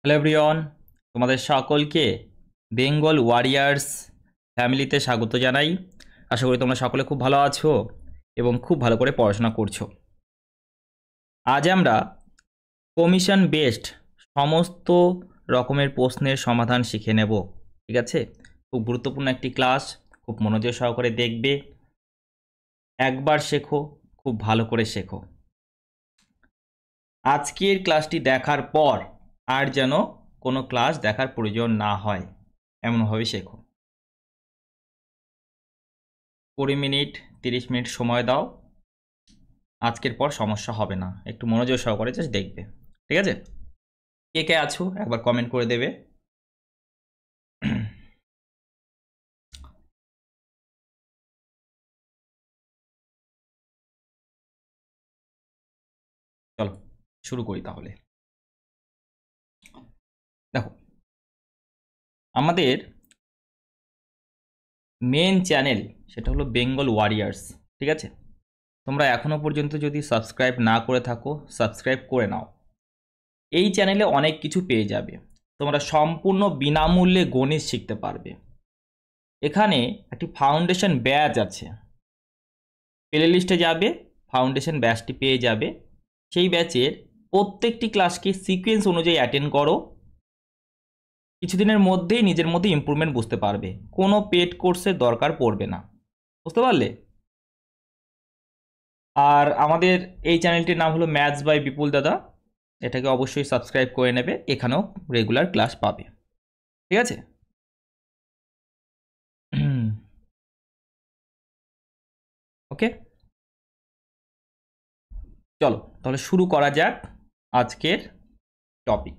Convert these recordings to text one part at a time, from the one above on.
Hello everyone, তোমাদের সকলকে Bengal warriors ফ্যামিলিতে স্বাগত জানাই। আশা করি তোমরা সকলে খুব ভালো আছো এবং খুব ভালো করে পড়াশোনা করছো। আজ আমরা কমিশন বেসড সমস্ত রকমের প্রশ্নের সমাধান শিখে নেব। ঠিক আছে, খুব গুরুত্বপূর্ণ একটি ক্লাস, খুব মনোযোগ সহকারে দেখবে। একবার শেখো, খুব ভালো করে শেখো। আজকের ক্লাসটি দেখার পর আর যেন কোনো ক্লাস দেখার প্রয়োজন না হয়, এমনভাবে শেখো। 20 মিনিট 30 মিনিট সময় দাও, আজকের পর সমস্যা হবে না। একটু মনোযোগ সহকারে জাস্ট দেখবে। ঠিক আছে, কে কে আছো একবার কমেন্ট করে দেবে। চলো শুরু করি তাহলে। দেখো, আমাদের মেন চ্যানেল সেটা হলো বেঙ্গল ওয়ারিয়ার্স। ঠিক আছে, তোমরা এখনো পর্যন্ত যদি সাবস্ক্রাইব না করে থাকো সাবস্ক্রাইব করে নাও। এই চ্যানেলে অনেক কিছু পেয়ে যাবে, তোমরা সম্পূর্ণ বিনামূল্যে গণিত শিখতে পারবে। এখানে একটি ফাউন্ডেশন ব্যাচ আছে, প্লে লিস্টে যাবে, ফাউন্ডেশন ব্যাচটি পেয়ে যাবে। সেই ব্যাচের প্রত্যেকটি ক্লাসকে সিকোয়েন্স অনুযায়ী অ্যাটেন্ড করো, কিছুদিনের মধ্যেই নিজের মধ্যে ইমপ্রুভমেন্ট বুঝতে পারবে। কোনো পেড কোর্সের দরকার পড়বে না, বুঝতে পারলে? আর আমাদের এই চ্যানেলটির নাম হলো ম্যাথস বাই বিপুল দাদা, এটাকে অবশ্যই সাবস্ক্রাইব করে নেবে, এখানেও রেগুলার ক্লাস পাবে। ঠিক আছে, ওকে, চলো তাহলে শুরু করা যাক আজকের টপিক,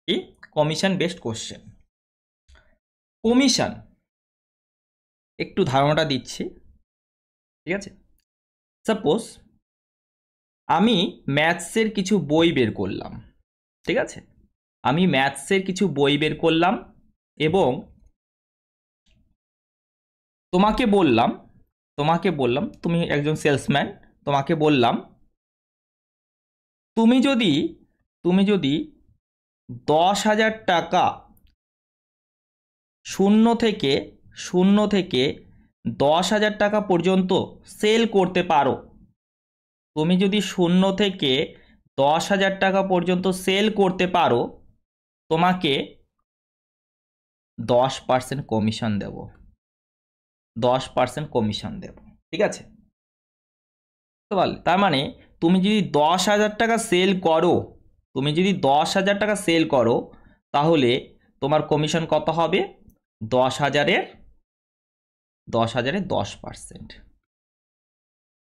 কি কমিশন বেসড কোশ্চেন। কমিশন একটু ধারণাটা দিচ্ছি। ঠিক আছে, সাপোজ আমি ম্যাথসের কিছু বই বের করলাম। ঠিক আছে, আমি ম্যাথসের কিছু বই বের করলাম এবং তোমাকে বললাম তুমি একজন সেলসম্যান, তোমাকে বললাম তুমি যদি 10,000 টাকা শূন্য থেকে 10,000 টাকা পর্যন্ত সেল করতে পারো, তুমি যদি 0 থেকে 10,000 টাকা পর্যন্ত সেল করতে পারো, তোমাকে 10% কমিশন দেব, 10% কমিশন দেব। ঠিক আছে, বুঝতে পারলে? তার মানে তুমি যদি 10,000 টাকা সেল করো, তাহলে তোমার কমিশন কত হবে? 10,000-এর 10%,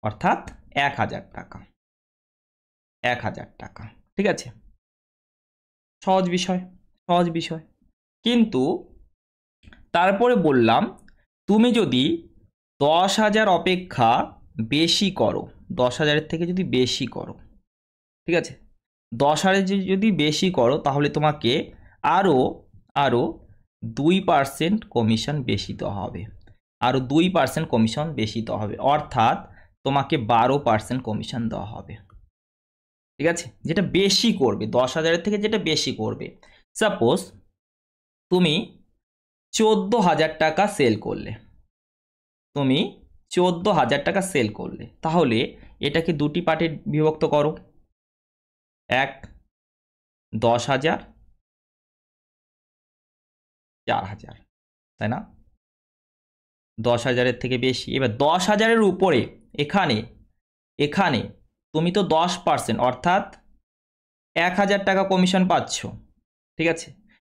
অর্থাৎ 1,000 টাকা। 1,000 টাকা। ঠিক আছে, সহজ বিষয়। কিন্তু তারপরে বললাম তুমি যদি 10,000 অপেক্ষা বেশি করো, 10,000-এর থেকে যদি বেশি করো, ঠিক আছে, 10,000 যদি বেশি করো তাহলে তোমাকে আরও 2% কমিশন বেশি দেওয়া হবে, আরও 2% কমিশন বেশি দেওয়া হবে, অর্থাৎ তোমাকে 12% কমিশন দেওয়া হবে। ঠিক আছে, যেটা বেশি করবে, 10,000-এর থেকে যেটা বেশি করবে। সাপোজ তুমি 14,000 টাকা সেল করলে, তাহলে এটাকে দুটি পার্টে বিভক্ত করো, এক 10,000, 4,000, তাই না? 10,000-এর থেকে বেশি। এবার 10,000-এর উপরে এখানে তুমি তো 10%, অর্থাৎ 1,000 টাকা কমিশন পাচ্ছ। ঠিক আছে,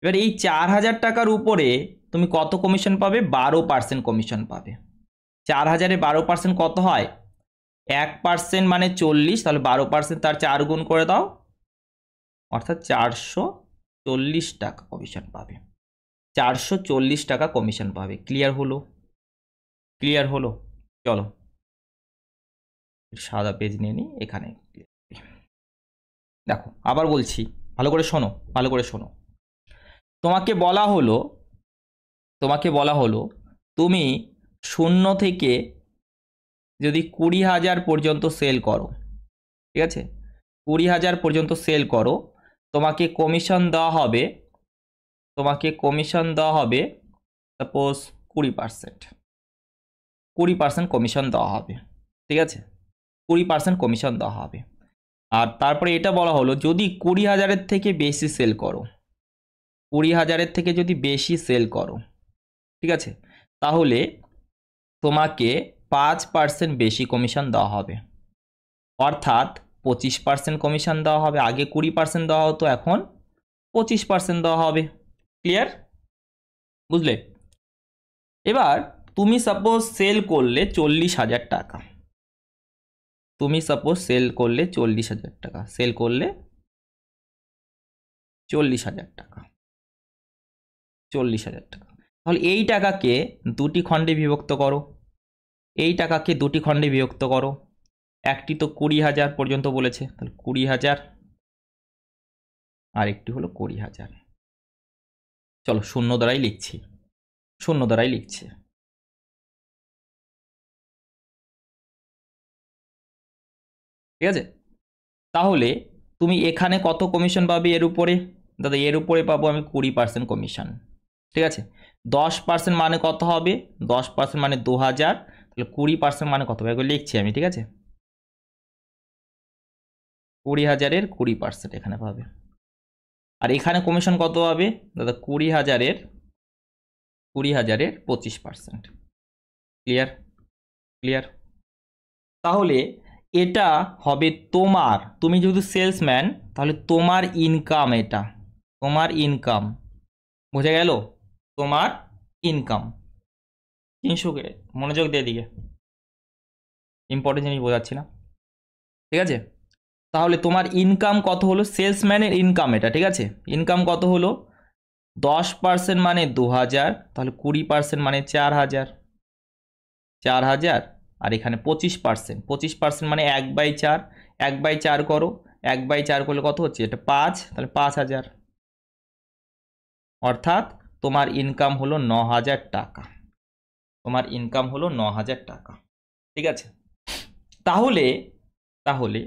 এবার এই 4,000 টাকার উপরে তুমি কত কমিশন পাবে? 12% কমিশন পাবে। 4,000-এ 12% কত হয়? 1% মানে 40, তাহলে 12% তার 4 গুণ করে দাও, অর্থাৎ 440 টাকা কমিশন পাবে। 440 টাকা কমিশন পাবে। ক্লিয়ার হলো? চলো সাদা পেজ নিয়ে নিই, এখানে দেখো আবার বলছি, ভালো করে শোনো। তোমাকে বলা হলো তুমি 0 থেকে যদি 20,000 পর্যন্ত সেল করো, ঠিক আছে, 20,000 পর্যন্ত সেল করো, তোমাকে কমিশন দেওয়া হবে, সাপোজ 20%, 20% কমিশন দেওয়া হবে, ঠিক আছে? 20% কমিশন দেওয়া হবে। আর তারপরে এটা বলা হলো যদি 20,000-এর থেকে বেশি সেল করো, 20,000-এর থেকে যদি বেশি সেল করো, ঠিক আছে, তাহলে তোমাকে 5% বেশি কমিশন দেওয়া হবে। অর্থাৎ 25% কমিশন দেওয়া হবে। আগে 20% দেওয়া হতো, এখন 25% দেওয়া হবে। ক্লিয়ার? বুঝলে? এবার তুমি সাপোজ সেল করলে 40,000 টাকা, তুমি সাপোজ সেল করলে 40,000 টাকা, সেল করলে 40,000 টাকা, 40,000 টাকা। তাহলে এই টাকাকে দুটি খণ্ডে বিভক্ত করো, এই টাকাকে দুটি খণ্ডে বিভক্ত করো। একটি তো 20,000 পর্যন্ত বলেছে, তাহলে 20,000, আর একটি হলো 20,000। চলো শূন্য দ্বারাই লিখছি, শূন্য দ্বারাই লিখছি। ঠিক আছে? তাহলে তুমি এখানে কত কমিশন পাবে এর উপরে? দাদা এর উপরে পাবো আমি 20% কমিশন। ঠিক আছে? 10% মানে কত হবে? 10% মানে 2,000, তাহলে 20% মানে কত হবে এগুলো লিখছি আমি, ঠিক আছে? 20,000-এর 20% এখানে পাবে। আর এখানে কমিশন কত হবে? দাদা 20,000-এর 25%। ক্লিয়ার? ক্লিয়ার? তাহলে এটা হবে তোমার, তুমি যেহেতু সেলসম্যান তাহলে তোমার ইনকাম, এটা তোমার ইনকাম। বোঝা গেল? তোমার ইনকাম। 300 মনোযোগ দিয়ে দিকে, ইম্পর্টেন্ট জিনিস বোঝাচ্ছি না, ঠিক আছে? তাহলে তোমার ইনকাম কত হলো? সেলসম্যানের ইনকাম এটা, ঠিক আছে? ইনকাম কত হলো? 10% মানে 2,000, তাহলে 20% মানে 4,000, 4,000। আর এখানে 25%, 25% মানে 1/4, 1/4 করো, 1/4 করলে কত হচ্ছে? এটা 5, তাহলে 5,000। অর্থাৎ তোমার ইনকাম হলো 9,000 টাকা, তোমার ইনকাম হলো 9,000 টাকা, ঠিক আছে? তাহলে তাহলে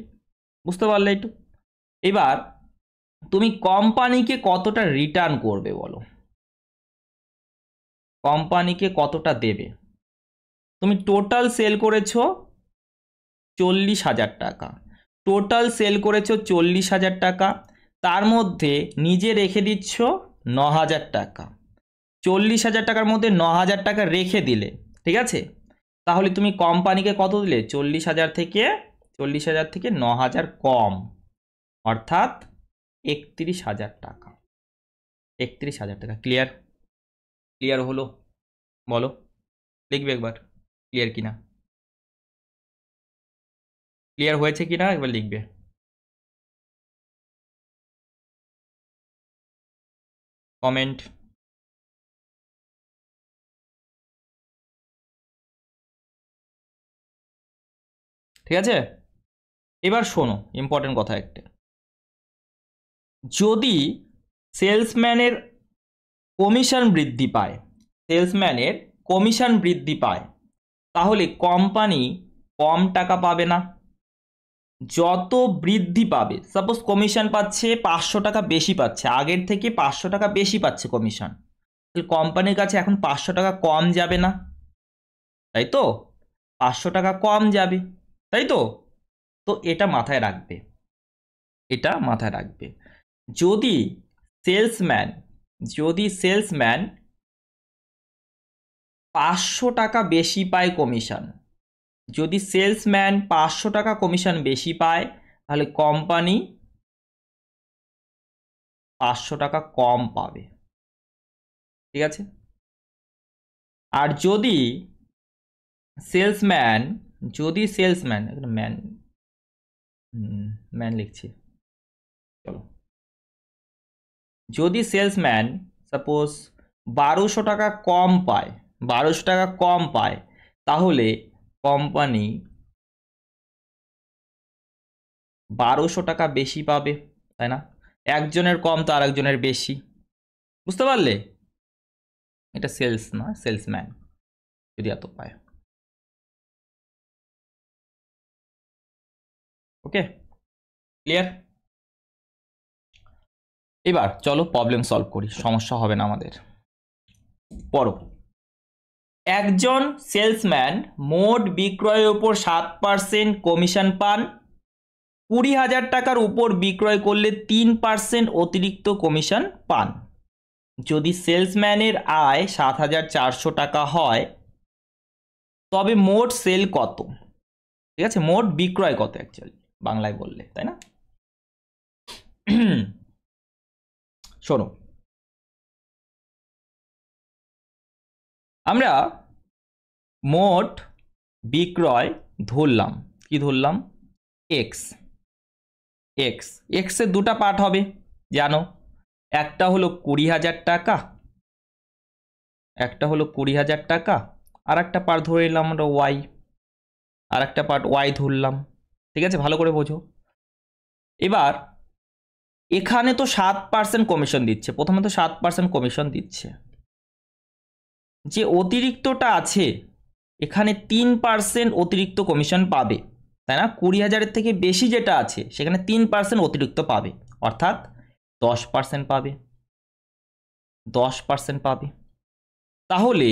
বুঝতে পারলে একটু? এবার তুমি কোম্পানিকে কতটা রিটার্ন করবে বলো, কোম্পানিকে কতটা দেবে? তুমি টোটাল সেল করেছো 40,000 টাকা, টোটাল সেল করেছো 40,000 টাকা, তার মধ্যে নিজে রেখে দিচ্ছ 9,000 টাকা। 40,000 টাকার মধ্যে 9,000 টাকা রেখে দিলে, ঠিক আছে? তাহলে তুমি কোম্পানিকে কত দিলে? 40,000 থেকে 9,000 কম, অর্থাৎ 31,000 টাকা, 31,000 টাকা। ক্লিয়ার? ক্লিয়ার হলো? বলো, লিখবে একবার ক্লিয়ার কিনা, ক্লিয়ার হয়েছে কিনা একবার লিখবে। কমেন্ট। ঠিক আছে? এবার শোনো ইম্পর্টেন্ট কথা একটা, যদি সেলসম্যানের কমিশন বৃদ্ধি পায়, সেলসম্যানের কমিশন বৃদ্ধি পায়, তাহলে কোম্পানি কম টাকা পাবে না। যত বৃদ্ধি পাবে, সাপোজ কমিশন পাচ্ছে 500 টাকা বেশি পাচ্ছে, আগের থেকে 500 টাকা বেশি পাচ্ছে কমিশন, তাহলে কোম্পানির কাছে এখন 500 টাকা কম যাবে না, তাই তো? 500 টাকা কম যাবে, তাই তো? তো এটা মাথায় রাখবে, এটা মাথায় রাখবে। যদি সেলসম্যান, যদি সেলসম্যান 500 টাকা বেশি পায় কমিশন, যদি সেলসম্যান 500 টাকা কমিশন বেশি পায়, তাহলে কোম্পানি 500 টাকা কম পাবে, ঠিক আছে? আর যদি সেলসম্যান, যদি সেলসম্যান, ম্যান, ম্যান লিখছি, চলো, যদি সেলসম্যান সাপোজ 1200 টাকা কম পায়, 1200 টাকা কম পায়, তাহলে কোম্পানি 1200 টাকা বেশি পাবে, তাই না? একজনের কম তো আরেকজনের বেশি, বুঝতে পারলে? এটা সেলস না, সেলসম্যান যদি এত পায়। ওকে, ক্লিয়ার? এবার চলো প্রবলেম সলভ করি, সমস্যা হবে না আমাদের। পড়ো। একজন সেলসম্যান মোট বিক্রয়ের উপর 7% কমিশন পান। 20,000 টাকার উপর বিক্রয় করলে 3% অতিরিক্ত কমিশন পান। যদি সেলসম্যানের আয় 7,400 টাকা হয় তবে মোট সেল কত? ঠিক আছে, মোট বিক্রয় কত অ্যাকচুয়ালি বাংলায় বললে, তাই না? শোনো, আমরা মোট বিক্রয় ধরলাম, কি ধরলাম? এক্স। এক্সের দুটা পার্ট হবে জানো, একটা হলো 20,000 টাকা, একটা হলো 20,000 টাকা, আর একটা পার্ট ধরে নিলাম আমরা ওয়াই, আর একটা পার্ট ওয়াই ধরলাম। ঠিক আছে, ভালো করে বোঝো। এবার এখানে তো 7% কমিশন দিচ্ছে, প্রথমে তো 7% কমিশন দিচ্ছে। যে অতিরিক্তটা আছে এখানে 3% অতিরিক্ত কমিশন পাবে, তাই না? 20,000-এর থেকে বেশি যেটা আছে সেখানে 3% অতিরিক্ত পাবে, অর্থাৎ 10% পাবে, 10% পাবে। তাহলে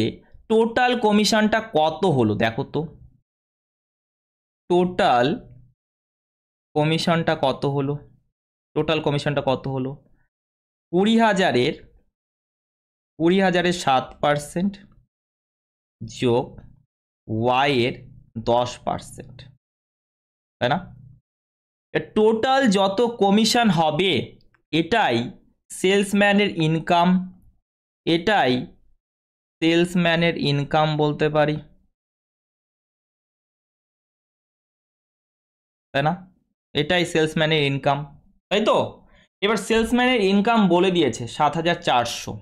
টোটাল কমিশনটা কত হলো দেখো তো, টোটাল কমিশনটা কত হলো? টোটাল কমিশনটা কত হলো? 20,000-এর 7% যোগ ওয়াই-এর 10%, তাই না? টোটাল যত কমিশন হবে এটাই সেলসম্যানের ইনকাম, এটাই সেলসম্যানের ইনকাম বলতে পারি, তাই না? এটাই সেলসম্যানের ইনকাম, তাই তো? এবার সেলসম্যানের ইনকাম বলে দিয়েছে 7,400,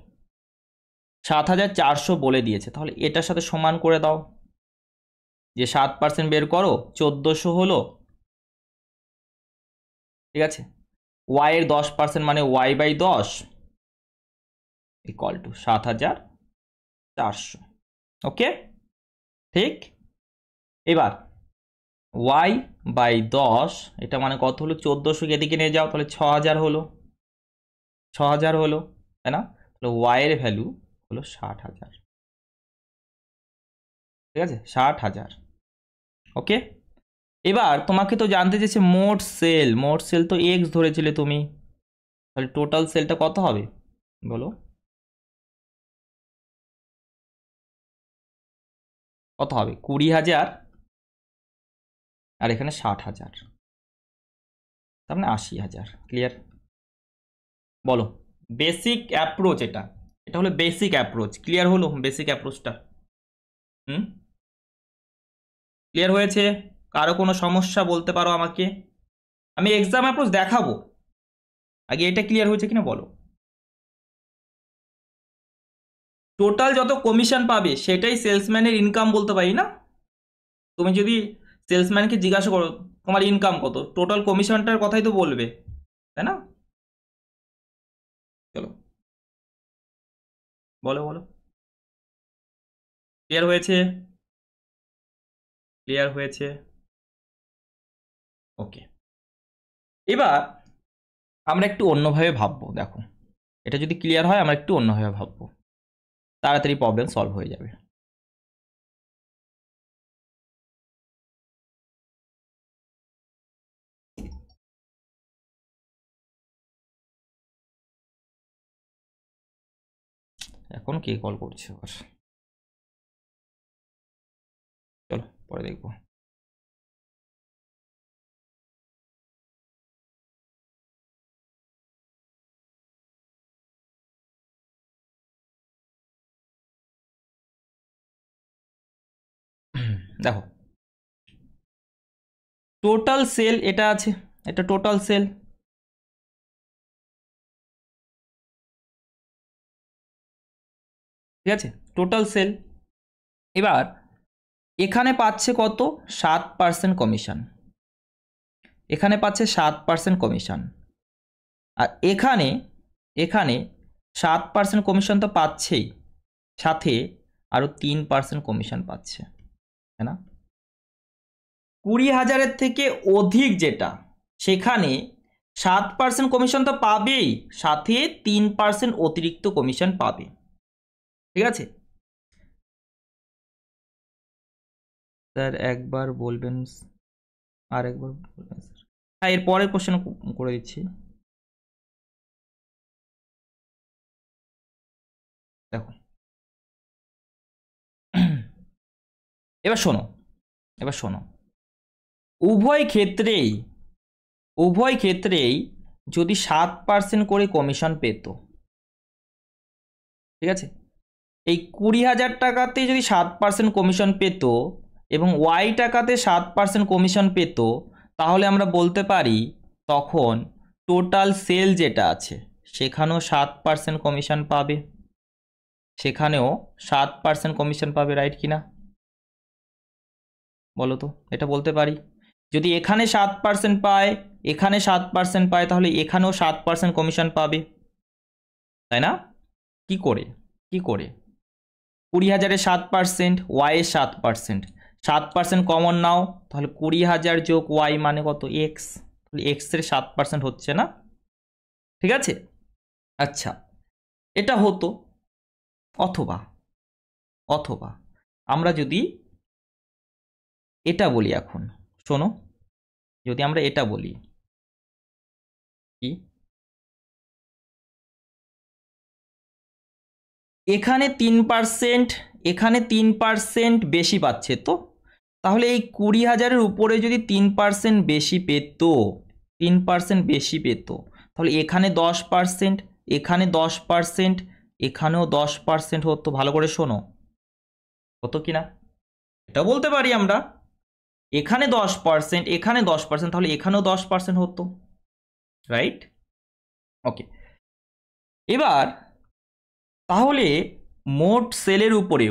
7,400 বলে দিয়েছে, তাহলে এটার সাথে সমান করে দাও, যে 7% বের করো 1,400 হলো। ঠিক আছে, ওয়াই এর 10% মানে y/10 ইকুয়াল টু 7,400। ওকে, ঠিক। এবার y/10 এটা মানে কত হলো? 1,400-কে এদিকে নিয়ে যাও, তাহলে 6,000 হলো, 6,000 হলো, তাই না? তাহলে y এর ভ্যালু হলো 60,000। ঠিক আছে, 60,000। ওকে, এবার তোমাকে তো জানতে চেয়েছে মোট সেল, মোট সেল তো এক্স ধরেছিলে তুমি, তাহলে টোটাল সেলটা কত হবে বলো? কত হবে? 20,000 আর এখানে 60,000, তার মানে 80,000। ক্লিয়ার? বলো। বেসিক অ্যাপ্রোচ এটা, এটা হলো বেসিক অ্যাপ্রোচ। ক্লিয়ার হলো বেসিক অ্যাপ্রোচটা? ক্লিয়ার হয়েছে? কারো কোনো সমস্যা বলতে পারো আমাকে, আমি এক্সাম অ্যাপ্রোচ দেখাবো, আগে এটা ক্লিয়ার হয়েছে কিনা বলো। টোটাল যত কমিশন পাবে সেটাই সেলসম্যানের ইনকাম বলতে পারি না? তুমি যদি সেলসম্যানকে জিজ্ঞাসা করো তোমার ইনকাম কত, টোটাল কমিশনটার কথাই তো বলবে, তাই না? চলো বলো বলো। ক্লিয়ার হয়েছে? ক্লিয়ার হয়েছে? ওকে, এবার আমরা একটু অন্যভাবে ভাববো। দেখো, এটা যদি ক্লিয়ার হয় আমরা একটু অন্যভাবে ভাববো, তাড়াতাড়ি প্রবলেম সলভ হয়ে যাবে। এখন কে কল করছে আবার? চলো পরে দেখবো। দেখো, টোটাল সেল এটা আছে, এটা টোটাল সেল, ঠিক আছে, টোটাল সেল। এবার এখানে পাচ্ছে কত? 7% কমিশন, এখানে পাচ্ছে 7% কমিশন, আর এখানে এখানে 7% কমিশন তো পাচ্ছেই, সাথে আরও 3% কমিশন পাচ্ছে, তাই না? 20,000-এর থেকে অধিক যেটা সেখানে 7% কমিশন তো পাবেই, সাথে 3% অতিরিক্ত কমিশন পাবে। ঠিক আছে স্যার, একবার বলবেন, আর একবার বলবেন স্যার। হ্যাঁ, এর পরের কোশ্চেন করে দিচ্ছি। দেখো এবার শোনো, এবার শোনো, উভয় ক্ষেত্রেই যদি 7% করে কমিশন পেত, ঠিক আছে, এই 20,000 টাকাতে যদি 7% কমিশন পেত এবং ওয়াই টাকাতে 7% কমিশন পেত, তাহলে আমরা বলতে পারি তখন টোটাল সেল যেটা আছে সেখানেও 7% কমিশন পাবে, সেখানেও 7% কমিশন পাবে, রাইট কি না বলো তো? এটা বলতে পারি। যদি এখানে 7% পায়, এখানে 7% পায়, তাহলে এখানেও 7% কমিশন পাবে, তাই না? কি করে? 20,000-এ 7%, ওয়াইয়ে 7%, 7% কমন নাও, তাহলে 20,000 যোগ ওয়াই মানে কত? এক্স। তাহলে এক্সের 7% হচ্ছে না? ঠিক আছে, আচ্ছা, এটা হতো। অথবা অথবা আমরা যদি এটা বলি, এখন শোনো, যদি আমরা এটা বলি কি, এখানে 3%, এখানে 3% বেশি পাচ্ছে, তো তাহলে এই 20,000-এর উপরে যদি 3% বেশি পেত, 3% বেশি পেত, তাহলে এখানে 10%, এখানে 10%, এখানেও 10% হতো। ভালো করে শোনো, হতো কি না? এটা বলতে পারি আমরা, এখানে 10%, এখানে 10%, তাহলে এখানেও 10% হতো, রাইট? ওকে, এবার তাহলে মোট সেলের উপরে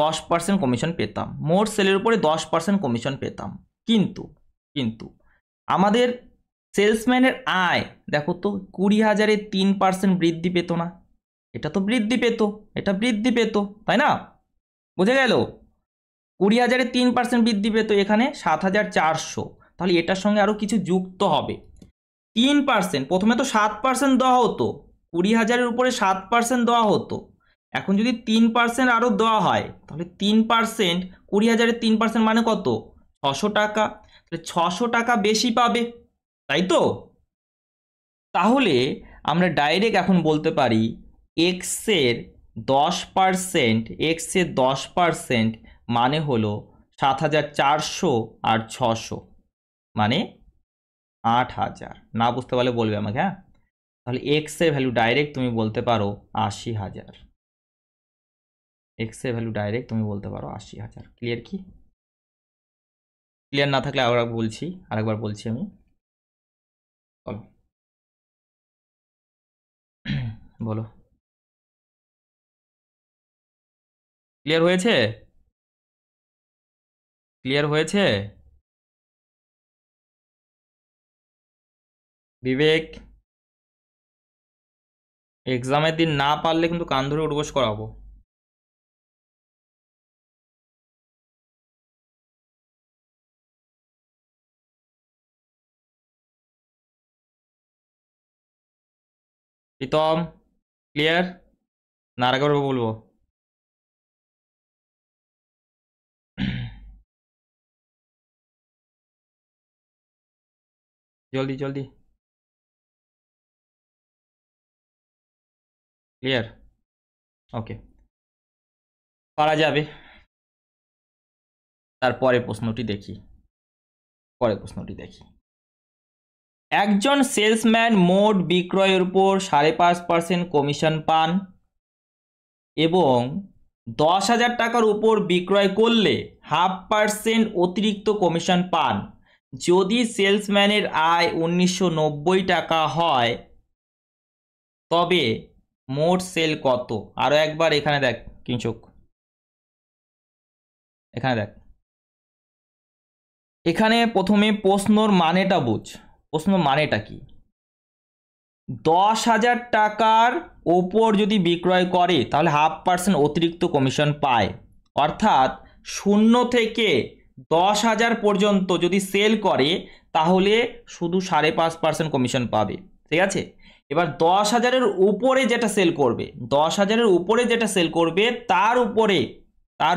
10% কমিশন পেতাম, মোট সেলের উপরে 10% কমিশন পেতাম, কিন্তু আমাদের সেলসম্যানের আয় দেখো তো, 20,000-এ 3% বৃদ্ধি পেত না? এটা তো বৃদ্ধি পেত, এটা বৃদ্ধি পেত, তাই না? বুঝে গেল? 20,000-এ 3% বৃদ্ধি পেত, এখানে 7,400, তাহলে এটার সঙ্গে আরও কিছু যুক্ত হবে। 3%, প্রথমে তো 7% দেওয়া হতো, 20,000-এর উপরে 7% দেওয়া হতো, এখন যদি 3% আরও দেওয়া হয়, তাহলে 3%, 20,000-এর 3% মানে কত? 600 টাকা, তাহলে 600 টাকা বেশি পাবে, তাই তো? তাহলে আমরা ডাইরেক্ট এখন বলতে পারি এক্সের 10% মানে হলো 7,400 আর 600 মানে 8,000। না বুঝতে পারলে বলবে আমাকে, হ্যাঁ? তাহলে এক্স এর ভ্যালু ডাইরেক্ট তুমি বলতে পারো 80,000, এক্স এর ভ্যালু ডাইরেক্ট তুমি বলতে পারো 80,000। ক্লিয়ার কি? ক্লিয়ার না থাকলে আরেকবার বলছি আমি, বলো বলো, ক্লিয়ার হয়েছে? ক্লিয়ার হয়েছে? বিবেক, এক্সামের দিন না পারলে কিন্তু কান ধরে উঠবোস করাবো। প্রীতম, ক্লিয়ার না? আরেকবার বলবো? জলদি জলদি, ক্লিয়ার? ওকে, পারা যাবে। তারপরে প্রশ্নটি দেখি, একজন সেলসম্যান মোট বিক্রয়ের উপর 5.5% কমিশন পান এবং 10,000 টাকার উপর বিক্রয় করলে 0.5% অতিরিক্ত কমিশন পান। যদি সেলসম্যানের আয় 1,990 টাকা হয়, তবে মোট সেল কত? আরো একবার এখানে দেখ কিঞ্চক, এখানে দেখ, এখানে প্রথমে প্রশ্নর মানেটা বুঝ। প্রশ্ন মানেটা কি? 10,000 টাকার ওপর যদি বিক্রয় করে তাহলে 0.5% অতিরিক্ত কমিশন পায়, অর্থাৎ 0 থেকে 10,000 পর্যন্ত যদি সেল করে তাহলে শুধু 5.5% কমিশন পাবে, ঠিক আছে। এবার 10,000-এর উপরে যেটা সেল করবে, 10,000-এর উপরে যেটা সেল করবে তার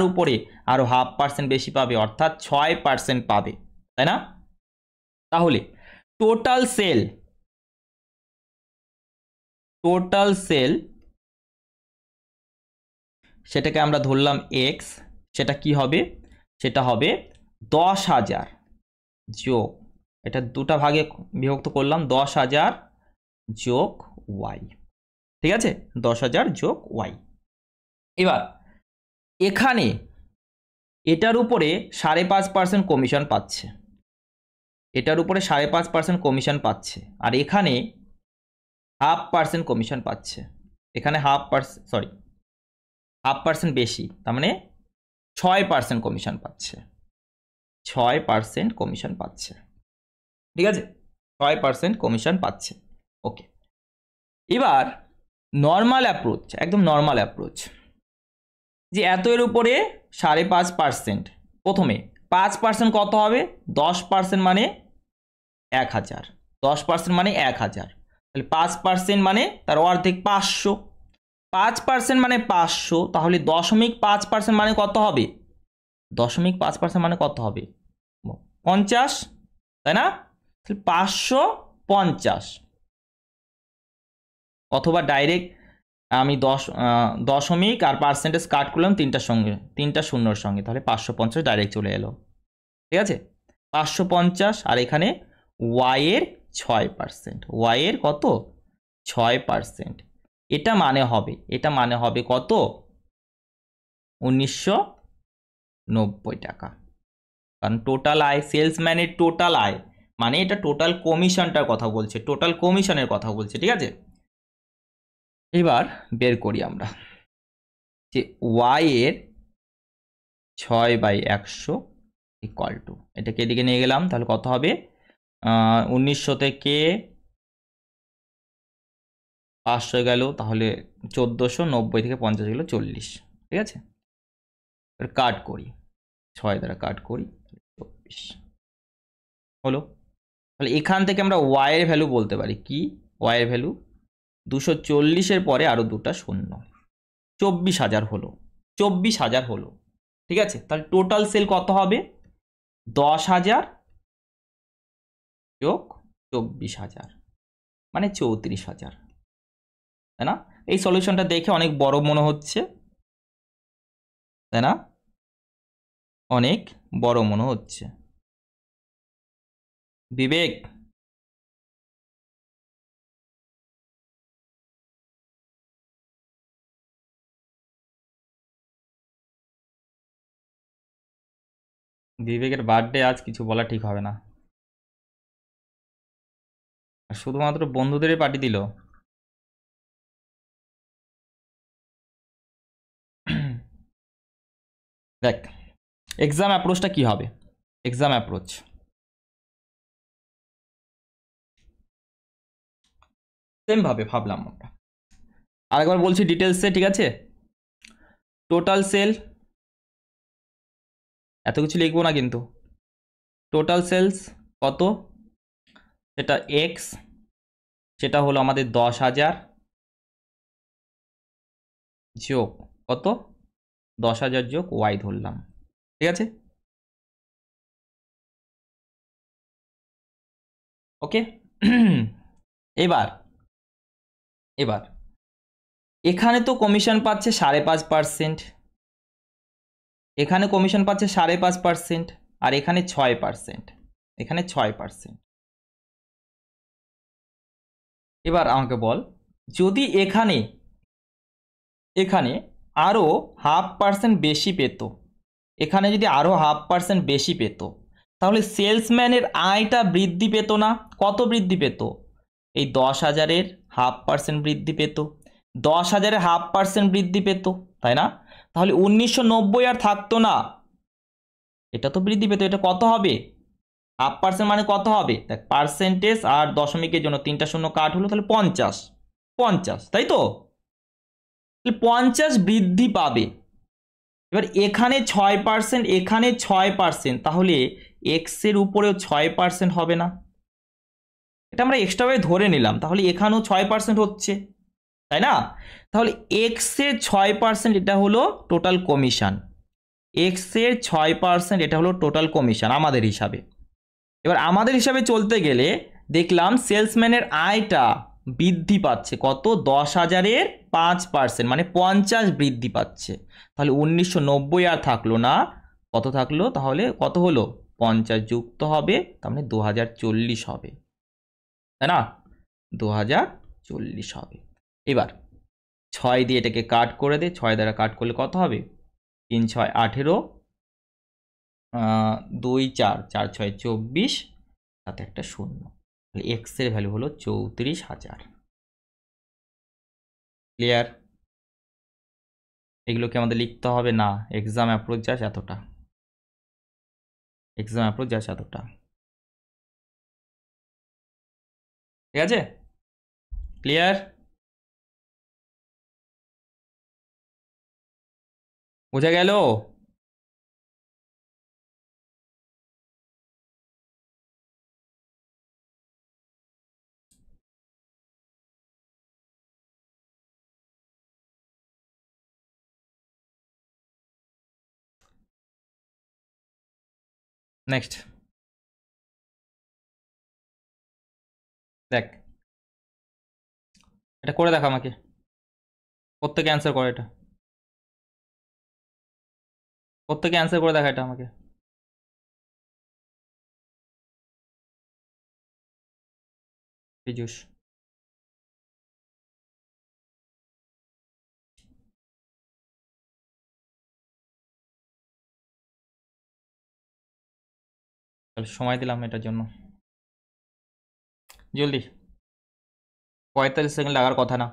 উপরে আরো 0.5% বেশি পাবে, অর্থাৎ 6% পাবে, তাই না? তাহলে টোটাল সেল সেটাকে আমরা ধরলাম এক্স, সেটা কি হবে? সেটা হবে 10,000 যোগ, এটা দুটা ভাগে বিভক্ত করলাম, 10,000 যোগ ওয়াই, ঠিক আছে, 10,000 যোগ ওয়াই। এবার এখানে এটার উপরে 5.5% কমিশন পাচ্ছে, এটার উপরে 5.5% কমিশন পাচ্ছে, আর এখানে 0.5% কমিশন পাচ্ছে, এখানে 0.5% বেশি, তার মানে 6% কমিশন পাচ্ছে, 6% কমিশন পাচ্ছে, ঠিক আছে, 6% কমিশন পাচ্ছে। ওকে, এবার নর্মাল অ্যাপ্রোচ, একদম নর্মাল অ্যাপ্রোচ, যে এত এর উপরে 5.5%, প্রথমে 5% কত হবে? 10% মানে 1,000, 10% মানে 1,000, তাহলে 5% মানে তার অর্ধেক 500, 5% মানে 500, তাহলে 0.5% মানে কত হবে? 0.5% মানে কত হবে? 50, তাই না? 550, অথবা ডাইরেক্ট আমি 10 আর পার্সেন্টেজ কাট করলাম তিনটা শূন্যর সঙ্গে, তাহলে 550 ডাইরেক্ট চলে এলো, ঠিক আছে। 550, আর এখানে ওয়াই এর 6%, ওয়াই এর কত? 6%, এটা মানে হবে কত? 1990 টাকা, কারণ টোটাল আয়, সেলসম্যানের টোটাল আয় মানে এটা টোটাল কমিশনটার কথা বলছে, টোটাল কমিশনের কথা বলছে, ঠিক আছে। এবার বের করি আমরা যে ওয়াই এর 6/100 ইকুয়াল টু, এটাকে এদিকে নিয়ে গেলাম, তাহলে কত হবে? 1900 থেকে 500 গেল, তাহলে 1490 থেকে 50 গেল 40, ঠিক আছে। কাট করি, 6 দ্বারা কাট করি, 24 হলো। তাহলে এখান থেকে আমরা ওয়াই এর ভ্যালু বলতে পারি কি? ওয়াই এর ভ্যালু 240-এর পরে আরো দুটা শূন্য, 24,000 হলো, 24,000 হলো, ঠিক আছে। তাহলে টোটাল সেল কত হবে? 10,000 যোগ 24,000 মানে 34,000, তাই না? এই সলিউশনটা দেখে অনেক বড় মনে হচ্ছে, তাই না? অনেক বড় মনে হচ্ছে। বিবেক, বিবেকের বার্থডে আজ, কিছু বলা ঠিক হবে না, আর শুধুমাত্র বন্ধুদেরই পার্টি দিল। দেখ এক্সাম অ্যাপ্রোচটা কি হবে? এক্সাম অ্যাপ্রোচ সেম ভাবে ভাবলাম আমরা, আরেকবার বলছি ডিটেলসে, ঠিক আছে। টোটাল সেল, এত কিছু লিখবো না কিন্তু, টোটাল সেলস কত? সেটা এক্স, সেটা হলো আমাদের 10,000 যোগ কত? 10,000 যোগ ওয়াই ধরলাম, ঠিক আছে। ওকে, এবার এখানে তো কমিশন পাচ্ছে 5.5%, এখানে কমিশন পাচ্ছে 5.5%, আর এখানে 6%, এখানে 6%। এবার আমাকে বল, যদি এখানে আরো 0.5% বেশি পেত, এখানে যদি আরো 0.5% বেশি পেত, তাহলে সেলসম্যানের আয়টা বৃদ্ধি পেত না? কত বৃদ্ধি পেত? এই 10,000-এর 0.5% বৃদ্ধি পেত, 10,000-এর 0.5% বৃদ্ধি পেত, তাই না? তাহলে 1990 আর থাকতো না, এটা তো বৃদ্ধি পেত। এটা কত হবে? 0.5% মানে কত হবে? দেখ, পার্সেন্টেজ আর দশমিকের জন্য তিনটা শূন্য কাট হলো, তাহলে 50, তাই তো? তাহলে 50 বৃদ্ধি পাবে, এবার এখানে 6%, এখানে 6%, তাহলে এক্সের উপরেও 6% হবে না? এটা আমরা এক্সট্রাভাবে ধরে নিলাম, তাহলে এখানেও 6% হচ্ছে, তাই না? তাহলে এক্সের 6% এটা হলো টোটাল কমিশন, এক্সের 6% এটা হলো টোটাল কমিশন আমাদের হিসাবে। এবার আমাদের হিসাবে চলতে গেলে দেখলাম সেলসম্যানের আয়টা বৃদ্ধি পাচ্ছে কত, 10,000-এর 5%, মানে 50 বৃদ্ধি পাচ্ছে। তাহলে 1990 আর থাকলো না, কত থাকলো? তাহলে কত হলো? 50 যুক্ত হবে, তার মানে 2040 হবে, তাই না? 2040 হবে। এবার 6 দিয়ে এটাকে কাট করে দে, 6 দ্বারা কাট করলে কত হবে? 3 6 18, 2 4 4 6 24, সাথে একটা শূন্য। এক্স এর ভ্যালু হলো 34,000। ক্লিয়ার? এগুলোকে আমাদের লিখতে হবে না, এক্সাম অ্যাপ্রোচ যাস এতটা, এক্সাম অ্যাপ্রোচ যাস এতটা, ঠিক আছে? ক্লিয়ার? বোঝা গেল? নেক্সট দেখ, এটা করে দেখ আমাকে, প্রত্যেকে অ্যান্সার করে, এটা প্রত্যেকে অ্যান্সার করে দেখা এটা আমাকে। পীযূষ, তাহলে সময় দিলাম এটার জন্য, জলদি, 45 সেকেন্ড লাগার কথা না।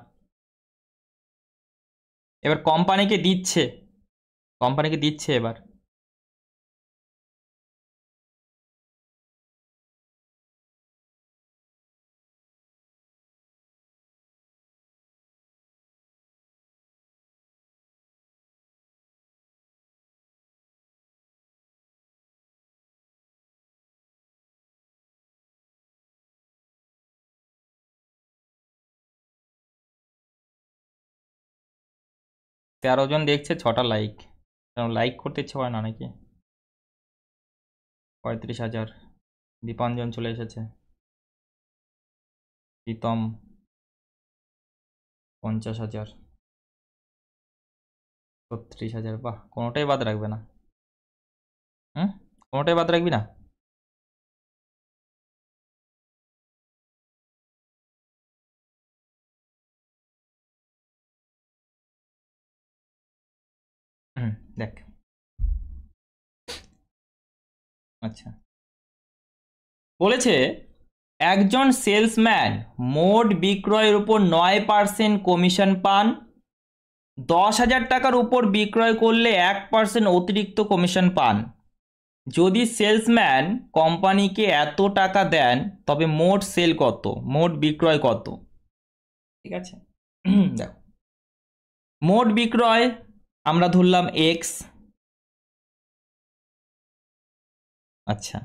এবার কোম্পানিকে দিচ্ছে, কোম্পানিকে দিচ্ছে এবার। তেরো জন দেখছে, 6টা লাইক, লাইক করতে ইচ্ছে হয় না নাকি? 35,000। দীপাঞ্জন চলে এসেছে, প্রীতম 50,000, 36,000। বাহ, কোনোটাই বাদ রাখবে না। হুম, কোনোটাই বাদ রাখবি না? হুম, দেখ, আচ্ছা বলেছে একজন সেলসম্যান মোট বিক্রয়ের উপর 9% কমিশন পান, 10,000 টাকার উপর বিক্রয় করলে 1% অতিরিক্ত কমিশন পান। যদি সেলসম্যান কোম্পানিকে এত টাকা দেন তবে মোট সেল কত, মোট বিক্রয় কত? ঠিক আছে, দেখো, মোট বিক্রয় আমরা ধরলাম এক্স, আচ্ছা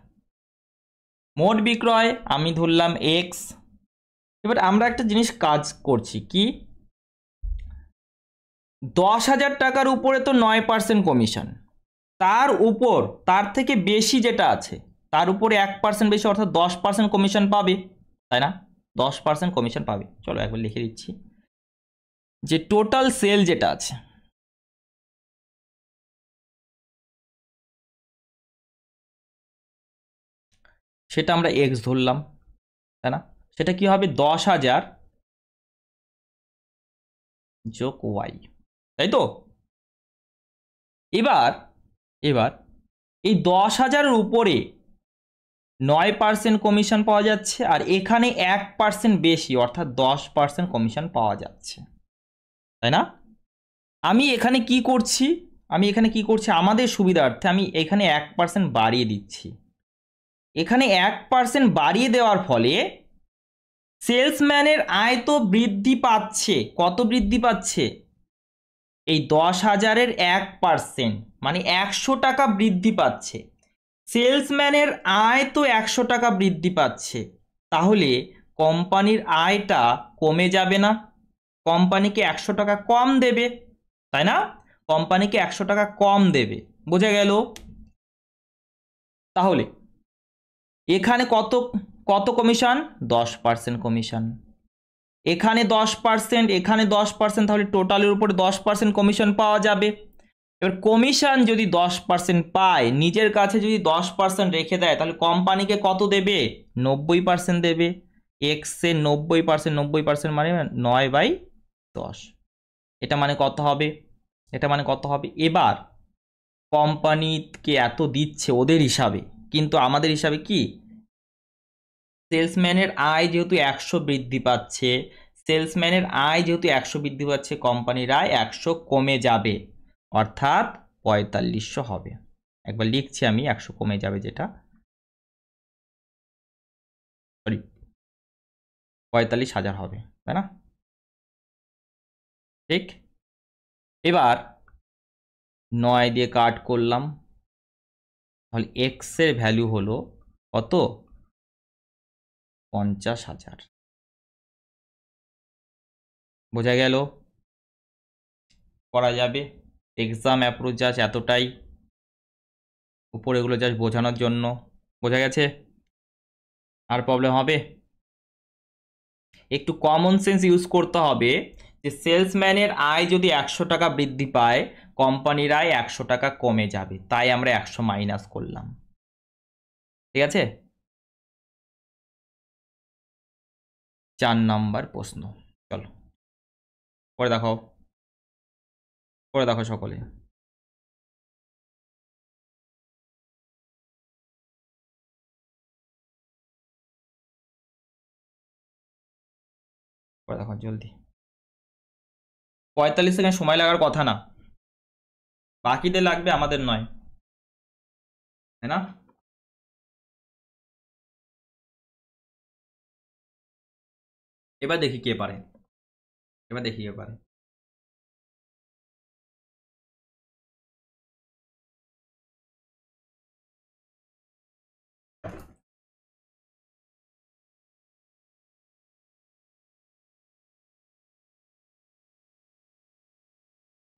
মোট বিক্রয় আমি ধরলাম এক্স। এবার আমরা একটা জিনিস কাজ করছি কি, 10,000 টাকার উপরে তো 9% কমিশন, তার উপর তার থেকে বেশি যেটা আছে তার উপরে 1% বেশি, অর্থাৎ 10% কমিশন পাবে, তাই না? 10% কমিশন পাবে। চলো একবার লিখে দিচ্ছি, যে টোটাল সেল যেটা আছে, সেটা আমরা এক্স ধরলাম, তাই না? সেটা কি হবে? 10,000 যোগ ওয়াই, তাই তো? এবার এবার এই 10,000-এর উপরে 9% কমিশন পাওয়া যাচ্ছে, আর এখানে 1% বেশি, অর্থাৎ 10% কমিশন পাওয়া যাচ্ছে, তাই না? আমি এখানে কি করছি, আমাদের সুবিধার্থে আমি এখানে 1% বাড়িয়ে দিচ্ছি। এখানে 1% বাড়িয়ে দেওয়ার ফলে সেলসম্যানের আয় তো বৃদ্ধি পাচ্ছে, কত বৃদ্ধি পাচ্ছে? এই 10,000-এর 1% মানে 100 টাকা বৃদ্ধি পাচ্ছে। সেলসম্যানের আয় তো 100 টাকা বৃদ্ধি পাচ্ছে, তাহলে কোম্পানির আয়টা কমে যাবে না? কোম্পানিকে 100 টাকা কম দেবে, তাই না? কোম্পানিকে 100 টাকা কম দেবে, বোঝা গেল? তাহলে এখানে কত কত কমিশন? 10% কমিশন। এখানে 10%, এখানে 10%, তাহলে টোটালের উপরে 10% কমিশন পাওয়া যাবে। এবার কমিশন যদি 10% পায়, নিজের কাছে যদি 10% রেখে দেয়, তাহলে কোম্পানিকে কত দেবে? 90% দেবে। এক্সের 90%, 90% মানে 9/10। এটা মানে কত হবে? এটা মানে কত হবে? এবার কোম্পানিকে এত দিচ্ছে ওদের হিসাবে, কিন্তু আমাদের হিসাবে কি? সেলসম্যানের আয় যেহেতু 100 বৃদ্ধি পাচ্ছে, সেলসম্যানের আয় যেহেতু 100 বৃদ্ধি পাচ্ছে, কোম্পানির আয় 100 কমে যাবে, অর্থাৎ 4500 হবে। একবার লিখছি আমি, 100 কমে যাবে, যেটা সরি 45,000 হবে, তাই না? ঠিক। এবার 9 দিয়ে কাট করলাম, তাহলে এক্স এর ভ্যালু হলো কত? 50,000। বোঝা গেল? করা যাবে। এক্সাম অ্যাপ্রোচ জাস্ট এতটাই, উপরে এগুলো জাস্ট বোঝানোর জন্য। বোঝা গেছে? আর প্রবলেম হবে? একটু কমন সেন্স ইউজ করতে হবে, যে সেলসম্যানের আয় যদি 100 টাকা বৃদ্ধি পায়, কোম্পানির আয় 100 টাকা কমে যাবে, তাই আমরা 100 মাইনাস করলাম। ঠিক আছে? 4 নাম্বার প্রশ্ন। চলো করে দেখো, করে দেখো সকলে। করে দেখো জলদি। 45 সেকেন্ড সময় লাগার কথা না, বাকিদের লাগবে, আমাদের নয়, তাই না? এবার দেখি কে পারে, এবার দেখি কে পারে।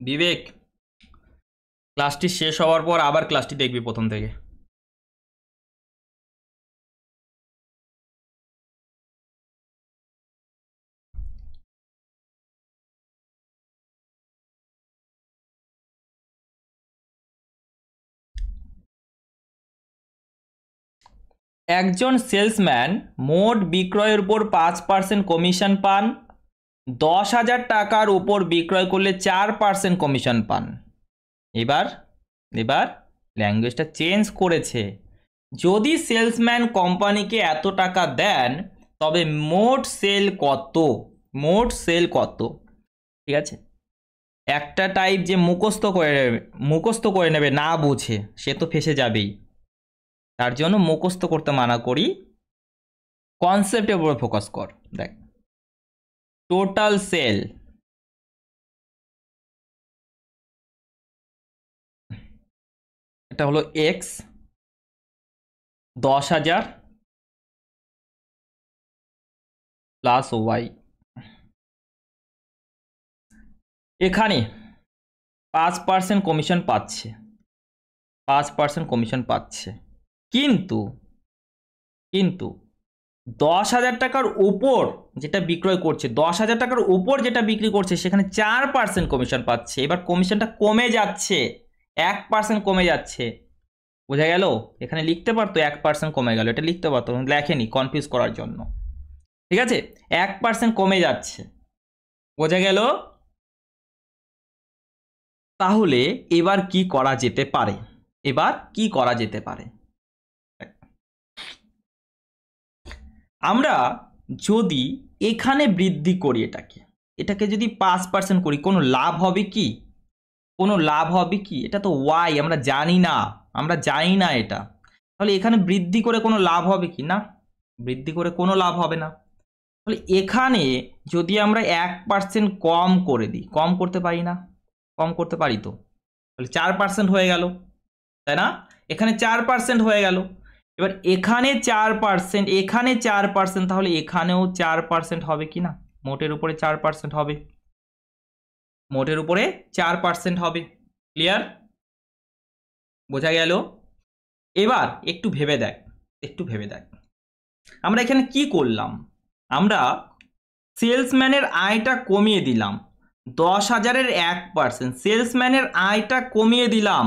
বিবেক, ক্লাসটি শেষ হওয়ার পর আবার ক্লাসটি দেখবি প্রথম থেকে। একজন সেলসম্যান মোট বিক্রয়ের উপর 5% কমিশন পান, 10,000 টাকার উপর বিক্রয় করলে 4% কমিশন পান। এবার এবার ল্যাঙ্গুয়েজটা চেঞ্জ করেছে। যদি সেলসম্যান কোম্পানিকে এত টাকা দেন, তবে মোট সেল কত? মোট সেল কত? ঠিক আছে? একটা টাইপ যে মুখস্থ করে নেবে না বুঝে, সে তো ফেসে যাবেই। তার জন্য মুখস্থ করতে মানা করি, কনসেপ্টের উপর ফোকাস কর। দেখ, টোটাল সেল, এটা হলো এক্স, 10,000 প্লাস ওয়াই। এখানে 5% কমিশন পাচ্ছে, 5% কমিশন পাচ্ছে, কিন্তু কিন্তু 10,000 টাকার উপর যেটা বিক্রয় করছে, 10,000 টাকার উপর যেটা বিক্রি করছে, সেখানে 4% কমিশন পাচ্ছে। এবার কমিশনটা কমে যাচ্ছে, 1% কমে যাচ্ছে। বোঝা গেল? এখানে লিখতে পারতো 1% কমে গেল, এটা লিখতে পারতো, লেখেনি কনফিউজ করার জন্য। ঠিক আছে? 1% কমে যাচ্ছে, বোঝা গেল? তাহলে এবার কি করা যেতে পারে? এবার কি করা যেতে পারে? আমরা যদি এখানে বৃদ্ধি করি, এটাকে যদি 5% করি, কোনো লাভ হবে কি? কোনো লাভ হবে কি? এটা তো ওয়াই, আমরা জানি না, আমরা জানি না এটা। তাহলে এখানে বৃদ্ধি করে কোনো লাভ হবে কি? না, বৃদ্ধি করে কোনো লাভ হবে না। তাহলে এখানে যদি আমরা 1% কম করে দিই, কম করতে পারি না? কম করতে পারি তো, তাহলে 4% হয়ে গেল, তাই না? এখানে 4% হয়ে গেল। এবার এখানে 4%, এখানে 4%, তাহলে এখানেও 4% হবে কি না? মোটের উপরে 4% হবে, মোটের উপরে 4% হবে। ক্লিয়ার? বোঝা গেল? এবার একটু ভেবে দেখ, একটু ভেবে দেখ, আমরা এখানে কি করলাম? আমরা সেলসম্যানের আয়টা কমিয়ে দিলাম 10,000-এর 1%। সেলসম্যানের আয়টা কমিয়ে দিলাম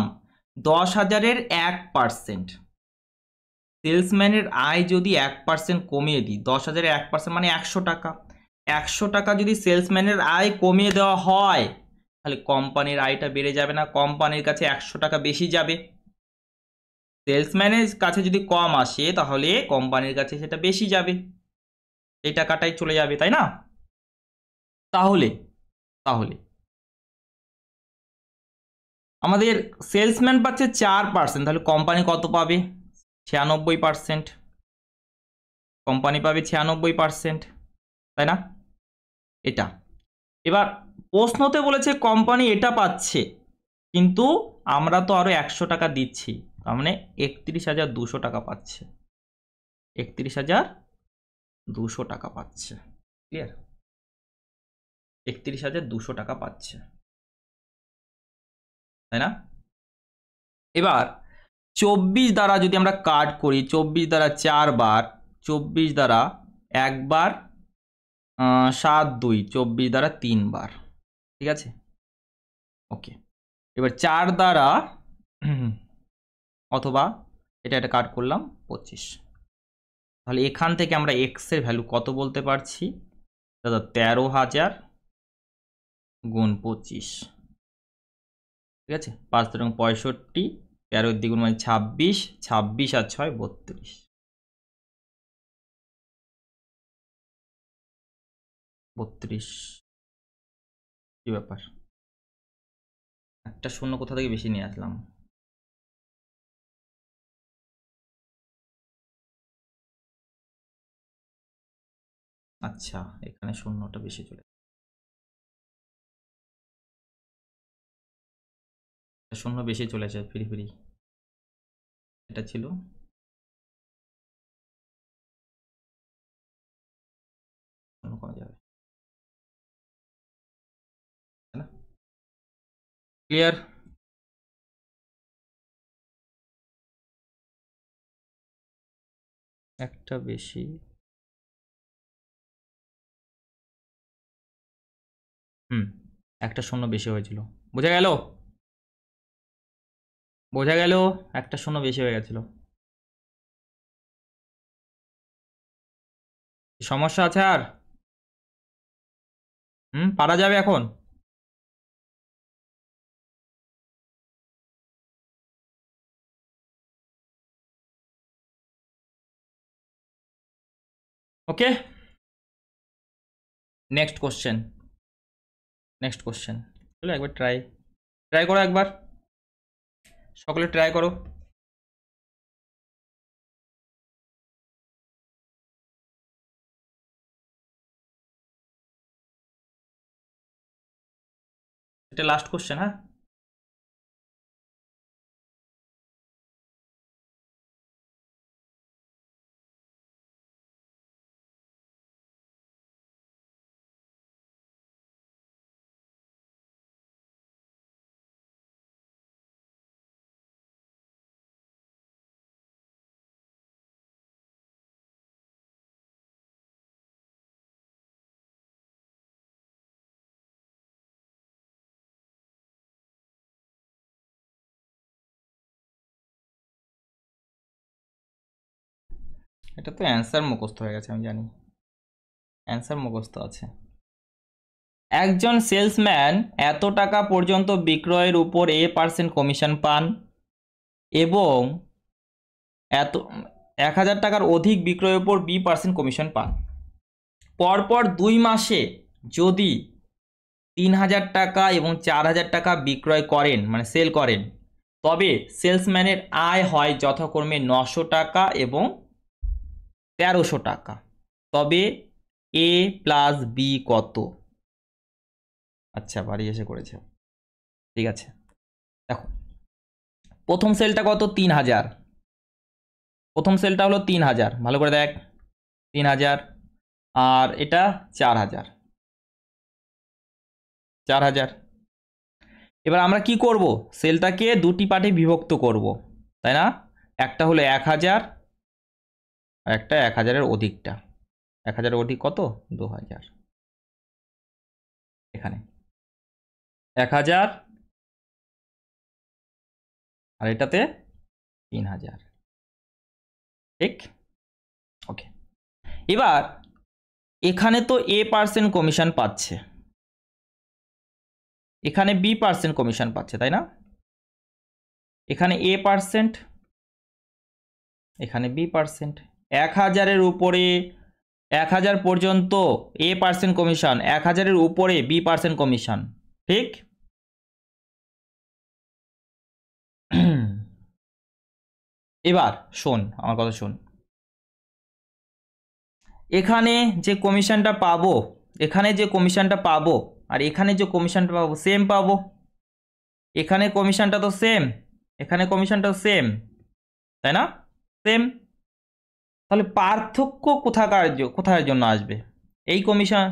10,000-এর 1%। সেলসম্যানের আয় যদি 1% কমিয়ে দিই, 10,000-এর 1% মানে 100 টাকা। 100 টাকা যদি সেলসম্যানের আয় কমিয়ে দেওয়া হয়, তাহলে কোম্পানির আয়টা বেড়ে যাবে না? কোম্পানির কাছে 100 টাকা বেশি যাবে। সেলসম্যানের কাছে যদি কম আসে, তাহলে কোম্পানির কাছে সেটা বেশি যাবে, এই টাকাটাই চলে যাবে, তাই না? তাহলে তাহলে আমাদের সেলসম্যান পাচ্ছে 4%, তাহলে কোম্পানি কত পাবে? 96%। কোম্পানি পাবে 96%, তাই না? এটা এবার প্রশ্নতে বলেছে কোম্পানি এটা পাচ্ছে, কিন্তু আমরা তো আরো 100 টাকা দিচ্ছি, তার মানে 31,200 টাকা পাচ্ছে। 31,200 টাকা পাচ্ছে। ক্লিয়ার? 31,200 টাকা পাচ্ছে, তাই না? এবার 24 দ্বারা যদি আমরা কাট করি, 24 দ্বারা 4 বার, 24 দ্বারা 1 বার, 7 2, 24 দ্বারা 3 বার, ঠিক আছে? ওকে, এবার 4 দ্বারা অথবা এটা কাট করলাম 25, তাহলে এখান থেকে আমরা এক্স এর ভ্যালু কত বলতে পারছি দাদা? 13,000 গুণ 25, ঠিক আছে? 5 3 65, 13 দ্বিগুণ মানে 26, 26 আর 6 32। কি ব্যাপার, একটা শূন্য কোথা থেকে বেশি নিয়ে আসলাম? আচ্ছা, এখানে শূন্যটা বেশি চলে, শূন্য বেশি চলেছে, ফিরি ফিরি এটা ছিল শূন্য, কমে যাবে, তাই না? ক্লিয়ার? একটা বেশি, একটা শূন্য বেশি হয়েছিল, বোঝা গেল? বোঝা গেল, একটা শূন্য বেশি হয়ে গেছিল। সমস্যা আছে আর? পারা যাবে এখন? ওকে, নেক্সট কোশ্চেন, নেক্সট কোশ্চেন। চলো একবার ট্রাই ট্রাই করো, একবার সকলে ট্রাই করো। এটা লাস্ট কোশ্চেন, হ্যাঁ? এটা তো অ্যান্সার মুখস্থ হয়ে গেছে, আমি জানি অ্যান্সার মুখস্থ আছে। একজন সেলসম্যান এত টাকা পর্যন্ত বিক্রয়ের উপর A% কমিশন পান এবং এত 1,000 টাকার অধিক বিক্রয়ের উপর B% কমিশন পান। পরপর 2 মাসে যদি 3,000 টাকা এবং 4,000 টাকা বিক্রয় করেন, মানে সেল করেন, তবে সেলসম্যানের আয় হয় যথাক্রমে 900 টাকা এবং 1300 টাকা। তবে A প্লাস B কত? আচ্ছা, বাড়ি এসে করেছে। ঠিক আছে, দেখো প্রথম সেলটা কত, 3000, প্রথম সেলটা হলো 3000, ভালো করে দেখ, 3000, আর এটা 4000, 4000। এবার আমরা কি করব, সেলটাকে দুটি পার্টে বিভক্ত করব, তাই না? একটা হলো 1000, আর একটা 1000-এর অধিকটা, 1000-এর অধিক কত, 2000, এখানে 1000, আর এটাতে 3000, ঠিক? ওকে, এবার এখানে তো A% কমিশন পাচ্ছে, এখানে B% কমিশন পাচ্ছে, তাই না? এখানে A%, এখানে B%, 1000-এর উপরে, 1000 পর্যন্ত A% কমিশন, 1000-এর উপরে B% কমিশন, ঠিক? এবার শোন আমার কথা শোন, এখানে যে কমিশনটা পাবো, এখানে যে কমিশনটা পাবো আর এখানে যে কমিশনটা পাবো সেম পাবো, এখানে কমিশনটা তো সেম, এখানে কমিশনটাও সেম, তাই না? সেম। তাহলে পার্থক্য কোথায় জন্য আসবে, এই কমিশন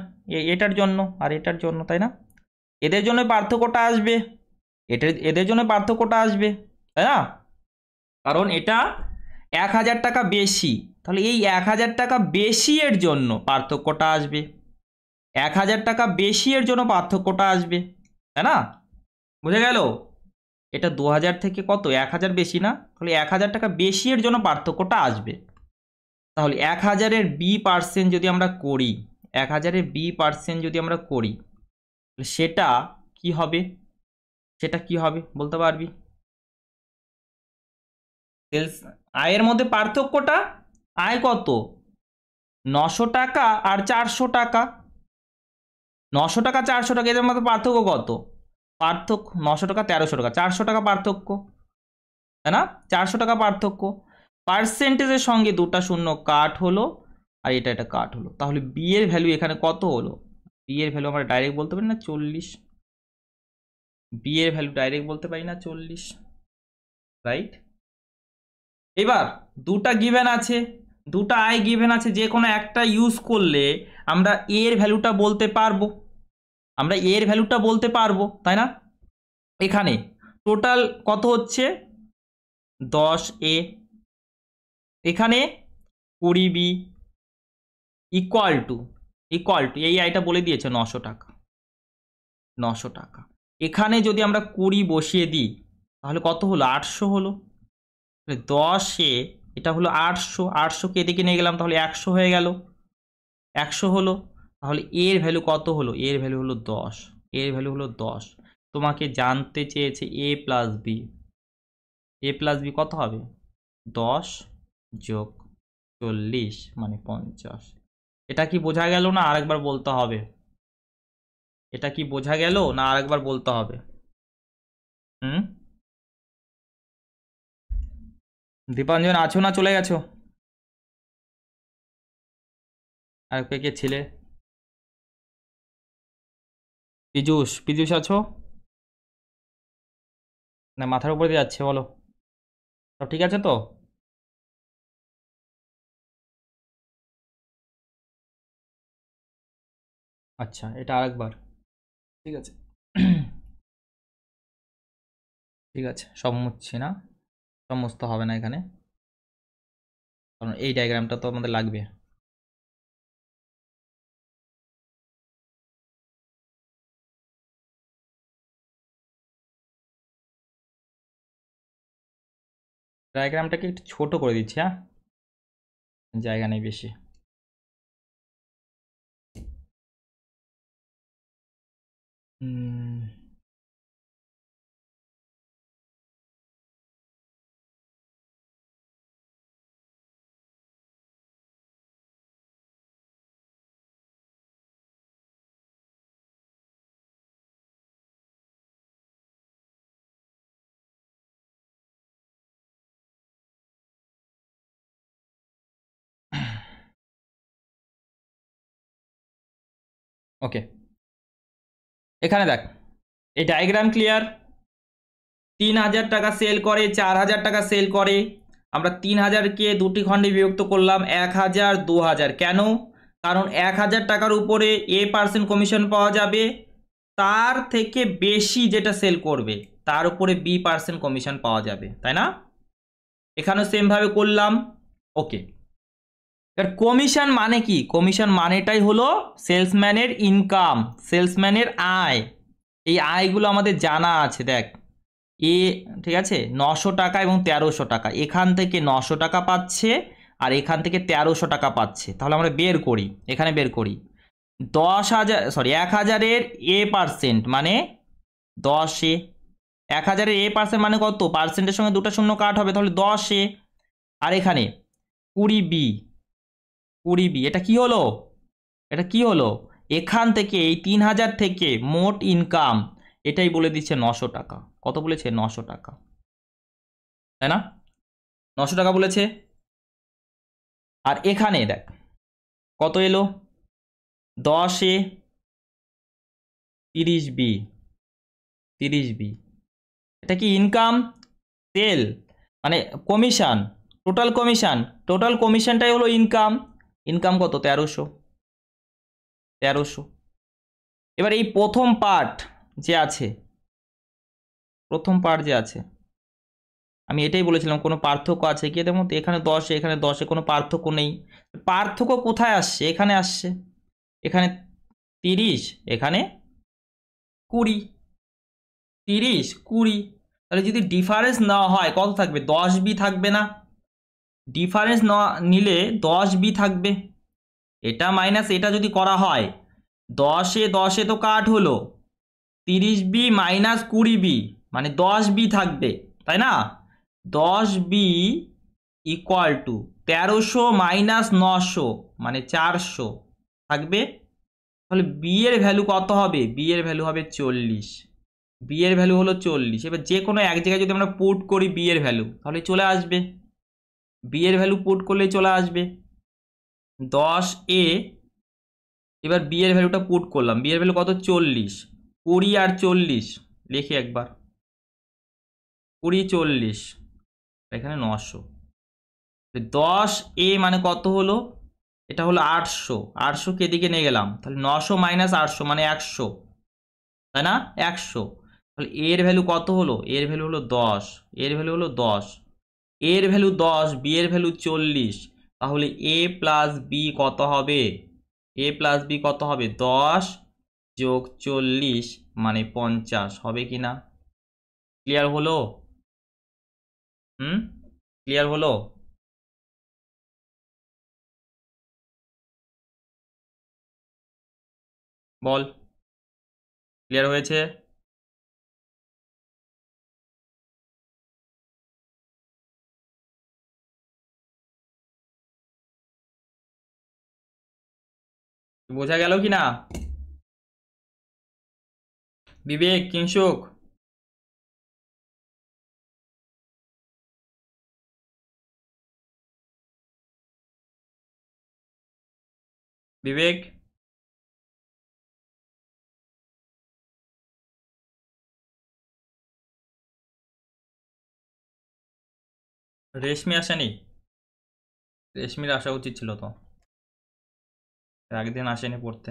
এটার জন্য আর এটার জন্য, তাই না? এদের জন্য পার্থক্যটা আসবে, এদের জন্য পার্থক্যটা আসবে, তাই না? কারণ এটা 1000 টাকা বেশি, তাহলে এই 1000 টাকা বেশি এর জন্য পার্থক্যটা আসবে, 1000 টাকা বেশি এর জন্য পার্থক্যটা আসবে, তাই না? বুঝে গেল? এটা 2000 থেকে কত, 1000 বেশি না, তাহলে 1000 টাকা বেশি এর জন্য পার্থক্যটা আসবে। তাহলে 1000-এর B% যদি আমরা করি, 1000-এর B% যদি আমরা করি, সেটা কি হবে, সেটা কি হবে বলতে পারবি? সেলস আয়ের মধ্যে পার্থক্যটা, আয় কত, 900 টাকা আর 400 টাকা, 900 টাকা 400 টাকা, এদের মধ্যে পার্থক্য কত, পার্থক্য 900 টাকা 1300 টাকা, 400 টাকা পার্থক্য, তাই না? 400 টাকা পার্থক্য, পার্সেন্টেজের সঙ্গে দুটা শূন্য কাট হলো, আর এটা কাট হলো, তাহলে বি এর ভ্যালু এখানে কত হলো, বি এর ভ্যালু আমরা ডাইরেক্ট বলতে পারি না 40, বি এর ভ্যালু ডাইরেক্ট বলতে পারি না 40, রাইট? এবার দুটা গিভেন আছে, দুটা আই গিভেন আছে, যে কোনো একটা ইউজ করলে আমরা এর ভ্যালুটা বলতে পারবো, আমরা এর ভ্যালুটা বলতে পারবো, তাই না? এখানে টোটাল কত হচ্ছে 10A, এখানে 20B, ইকুয়াল টু এই আইটা বলে দিয়েছে 900 টাকা, 900 টাকা। এখানে যদি আমরা 20 বসিয়ে দিই তাহলে কত হলো, 800 হলো, 10-এ এটা হলো 800, 800-কে এদিকে নিয়ে গেলাম তাহলে 100 হয়ে গেল, 100 হলো, তাহলে এর ভ্যালু কত হলো, এর ভ্যালু হলো 10, এর ভ্যালু হলো 10। তোমাকে জানতে চেয়েছে A+B কত হবে, 10 যোগ 40 মানে 50। এটা কি বোঝা গেল না আরেকবার বলতে হবে, এটা কি বোঝা গেল না আরেকবার বলতে হবে? হুম, দীপাঞ্জন আছো না চলে গেছো, আর কে কে ছিলে? পীযূষ আছো না, মাথার উপরে দিয়ে যাচ্ছে বলো, সব ঠিক আছে তো? আচ্ছা, এটা আরেকবার, ঠিক আছে। ঠিক আছে, সব মুছছি না, সব মুছতে হবে না এখানে, কারণ এই ডায়াগ্রামটা তো আমাদের লাগবে। ডায়াগ্রামটাকে একটু ছোট করে দিচ্ছি, হ্যাঁ, জায়গা নেই বেশি। হুম, ওকে, এখানে দেখ, এই ডায়াগ্রাম ক্লিয়ার, 3000 টাকা সেল করে, 4000 টাকা সেল করে। আমরা 3000কে দুটি খণ্ডে বিভক্ত করলাম, 1000 2000। কেন? কারণ 1000 টাকার উপরে A% কমিশন পাওয়া যাবে, তার থেকে বেশি যেটা সেল করবে তার উপরে B% কমিশন পাওয়া যাবে, তাই না? এখানেও সেমভাবে করলাম। ওকে, এবার কমিশন মানে কি? কমিশন মানেটাই হলো সেলসম্যানের ইনকাম, সেলসম্যানের আয়। এই আয়গুলো আমাদের জানা আছে। দেখ, এ ঠিক আছে 900 টাকা এবং 1300 টাকা, এখান থেকে 900 টাকা পাচ্ছে আর এখান থেকে 1300 টাকা পাচ্ছে। তাহলে আমরা বের করি, এখানে বের করি 1000 A% মানে 10A। 1000 A% মানে কত? পার্সেন্টের সঙ্গে দুটো শূন্য কাট হবে, তাহলে 10A। আর এখানে 20B, 20B এটা কি হলো? এটা কি হলো? এখান থেকে এই 3000 থেকে মোট ইনকাম এটাই বলে দিচ্ছে 900 টাকা। কত বলেছে? 900 টাকা, তাই না? 900 টাকা বলেছে। আর এখানে দেখ কত এলো? 10A 30B, 30B এটা কি ইনকাম? সেল মানে কমিশন, টোটাল কমিশন, টোটাল কমিশনটাই হলো ইনকাম। ইনকাম কত? 1300, 1300। এবার এই প্রথম পার্ট যে আছে, প্রথম পার্ট যে আছে, আমি এটাই বলেছিলাম কোনো পার্থক্য আছে কি এদের মধ্যে? এখানে 10, এখানে 10, কোনো পার্থক্য নেই। পার্থক্য কোথায় আসছে? এখানে আসছে। এখানে 30, এখানে 20, 30 20। তাহলে যদি ডিফারেন্স নেওয়া হয় কত থাকবে? 10B থাকবে না? ডিফারেন্স নিলে 10B থাকবে। এটা মাইনাস এটা যদি করা হয়, 10এ 10এ তো কাট হলো, 30B মাইনাস 20B মানে 10B থাকবে, তাই না? 10B ইকুয়াল টু 1300 মাইনাস 900 মানে 400 থাকবে। তাহলে বি এর ভ্যালু কত হবে? বি এর ভ্যালু হবে 40। বি এর ভ্যালু হলো 40। এবার যে কোনো এক জায়গায় যদি আমরা পুট করি বি এর ভ্যালু, তাহলে চলে আসবে। বি এর ভ্যালু পুট করলে চলে আসবে 10A। এবার বি এর ভ্যালুটা পুট করলাম, বি এর ভ্যালু কত? 40। 20 আর 40 লিখি একবার, 20 40, এখানে 900। 10A মানে কত হলো? এটা হলো 800। 800কে এদিকে নিয়ে গেলাম, তাহলে 900 মাইনাস 800 মানে 100, তাই না? 100। তাহলে এর ভ্যালু কত হলো? এর ভ্যালু হলো 10, এর ভ্যালু হলো 10, এর ভ্যালু 10, বি এর ভ্যালু 40। তাহলে এ প্লাস বি কত হবে? এ প্লাস বি কত হবে? 10 যোগ 40 মানে 50 হবে কি না? ক্লিয়ার হলো? ক্লিয়ার হলো? বল, ক্লিয়ার হয়েছে? বোঝা গেল কি না? বিবেক, কিংসুক, বিবেক, রেশমি আসেনি? রেশমির আসা উচিত ছিল তো, একদিন আসেনি পড়তে।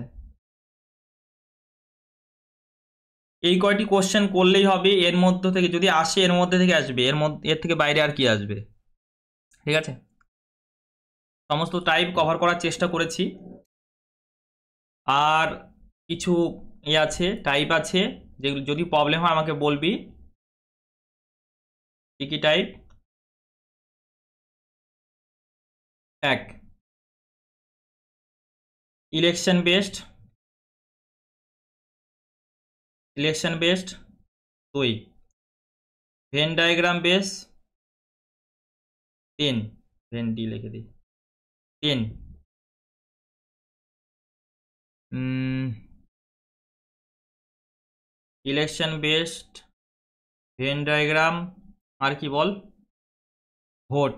এই কয়টি কোশ্চেন করলেই হবে, এর মধ্যে থেকে যদি আসে এর মধ্যে থেকে আসবে, এর থেকে বাইরে আর কি আসবে? ঠিক আছে, সমস্ত টাইপ কভার করার চেষ্টা করেছি। আর কিছু আছে, টাইপ আছে, যেগুলো যদি প্রবলেম হয় আমাকে বলবি। কি কি টাইপ? এক, election based, election based. 2, Venn diagram base. 3, Venn D লিখে দিই। 3, ইলেকশন বেসড, ভেন ডায়াগ্রাম, আর কি বল? ভোট।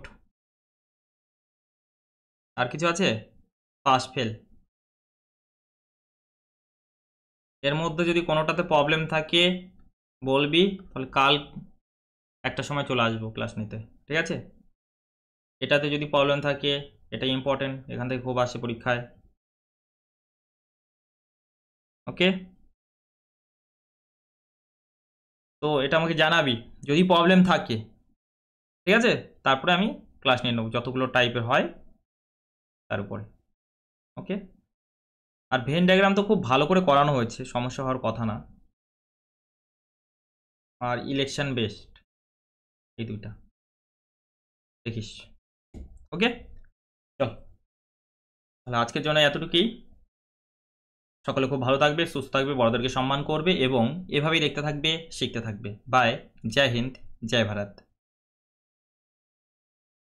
আর কিছু আছে? Pass fail. এর মধ্যে যদি কোনোটাতে প্রবলেম থাকে বলবি, তাহলে কাল একটা সময় চলে আসবো ক্লাস নিতে, ঠিক আছে? এটাতে যদি প্রবলেম থাকে, এটা ইম্পর্টেন্ট, এখান থেকে খুব আসে পরীক্ষায়। ওকে, তো এটা আমাকে জানাবি যদি প্রবলেম থাকে, ঠিক আছে? তারপরে আমি ক্লাস নিয়ে নেবো যতগুলো টাইপের হয় তার উপরে। ওকে, আর ভেন ডায়াগ্রাম তো খুব ভালো করে করানো হয়েছে, সমস্যা হওয়ার কথা না। আর ইলেকশন বেসড, এই দুইটা দেখিস। ওকে, চল তাহলে আজকের জন্য এতটুকুই। সকলে খুব ভালো থাকবে, সুস্থ থাকবে, বড়দেরকে সম্মান করবে এবং এভাবেই দেখতে থাকবে, শিখতে থাকবে। বাই, জয় হিন্দ, জয় ভারত।